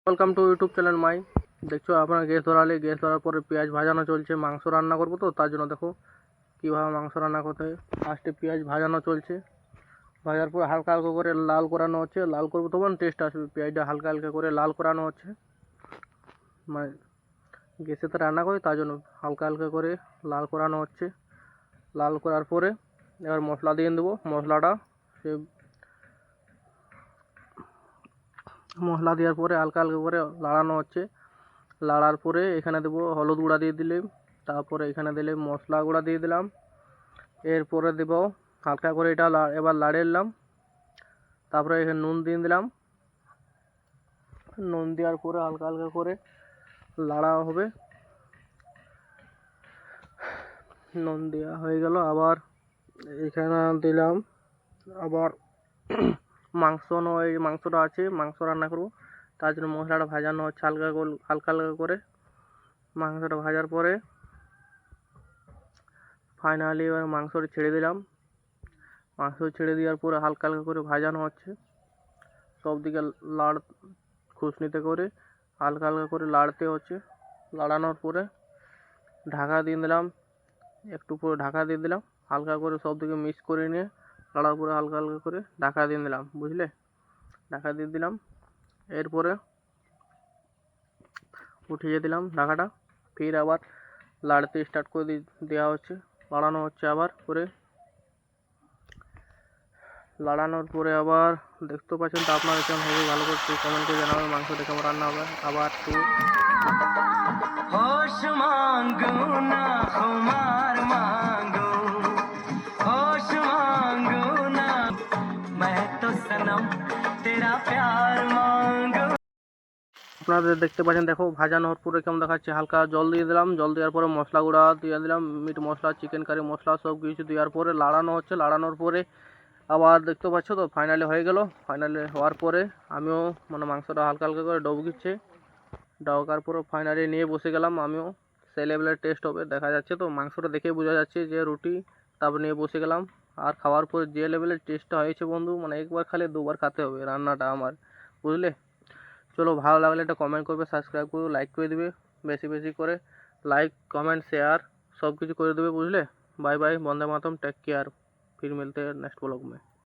Welcome to YouTube channel my. দেখছো আপনার gas ধরালে, gas ধরার পরে পেঁয়াজ ভাজানো চলছে। মাংস রান্না করবো তো তার জন্য দেখো কীভাবে মাংস রান্না করতে হয়। ফার্স্টে পেঁয়াজ ভাজানো চলছে, ভাজার পর হালকা হালকা করে লাল করানো হচ্ছে। লাল করবো তখন টেস্ট আসবে। পেঁয়াজটা হালকা হালকা করে লাল করানো হচ্ছে, মানে গ্যাসেতে রান্না করি তার জন্য হালকা হালকা করে লাল করানো হচ্ছে। লাল করার পরে এবার মশলা দিয়ে দেবো। মশলা দেওয়ার পরে হালকা হালকা করে লাড়ানো হচ্ছে। লাড়ার পরে এখানে দেবো হলুদ গুঁড়া দিয়ে দিলে, তারপরে এখানে দিলে মশলা গুঁড়া দিয়ে দিলাম। এরপরে দেব হালকা করে এটা এবার লাড়িয়ে নিলাম। তারপরে এখানে নুন দিয়ে দিলাম। নুন দেওয়ার পরে হালকা হালকা করে লাড়া হবে। নুন দেওয়া হয়ে গেল। আবার এখানে দিলাম আবার মাংসটা আছে, মাংস রান্না করবো তার জন্য মশলাটা ভাজানো হচ্ছে হালকা হালকা করে। মাংসটা ভাজার পরে ফাইনালি এবার মাংসটা ছেড়ে দিলাম। মাংস ছেড়ে দেওয়ার পরে হালকা হালকা করে ভাজানো হচ্ছে। সব দিকে খুশনিতে করে হালকা হালকা করে লাড়তে হচ্ছে। লাড়ানোর পরে ঢাকা দিয়ে দিলাম, একটু পরে ঢাকা দিয়ে দিলাম। হালকা করে সব দিকে মিক্স করে নিয়ে লাড়ার পরে হালকা হালকা করে ঢাকা দিয়ে দিলাম, বুঝলে? ঢাকা দিয়ে দিলাম। এরপরে উঠিয়ে দিলাম ঢাকাটা। ফির আবার লাড়তে স্টার্ট করে দেওয়া হচ্ছে, লাড়ানো হচ্ছে আবার করে। লাড়ানোর পরে আবার দেখতে পাচ্ছেন তো আপনারা কেমন হবে, ভালো করে কমেন্ট করে জানাবেন মাংসটা কেমন রান্না হবে। আবার একটু होश मांगू ना खुमार मांगू, होश मांगू ना मैं तो सनम तेरा प्यार मांगू। আপনাদের দেখতে পাচ্ছেন, দেখো ভাজানোর পরে কেমন দেখাচ্ছে। হালকা জল দিয়ে দিলাম, জল দেওয়ার পরে মশলা গুঁড়া দিয়ে দিলাম, মিট মশলা, চিকেন কারি মশলা সব কিছু দেওয়ার পরে লাড়ানো হচ্ছে। লাড়ানোর পরে আবার দেখতে পাচ্ছ তো ফাইনালি হয়ে গেল। ফাইনালি হওয়ার পরে আমিও মাংসটা হালকা হালকা করে ডুবকিচ্ছে। ডাকার পরে ফাইনালি নিয়ে বসে গেলাম আমিও। সেই লেভেলের টেস্ট হবে, দেখা যাচ্ছে তো মাংসটা দেখে বোঝা যাচ্ছে যে রুটি। তারপর নিয়ে বসে গেলাম। আর খাওয়ার পরে যে লেভেলের টেস্টটা হয়েছে বন্ধু, একবার খালে দুবার খেতে হবে রান্নাটা আমার, বুঝলে? চলো, ভালো লাগলে একটা কমেন্ট করবে, সাবস্ক্রাইব করবে, লাইক করে দেবে বেশি বেশি করে। লাইক, কমেंट, शेयर सब कुछ कर देवे, बुझले? Bye bye, Vande Mataram, take care. फिर मिलते हैं नेक्स्ट ब्लॉग में।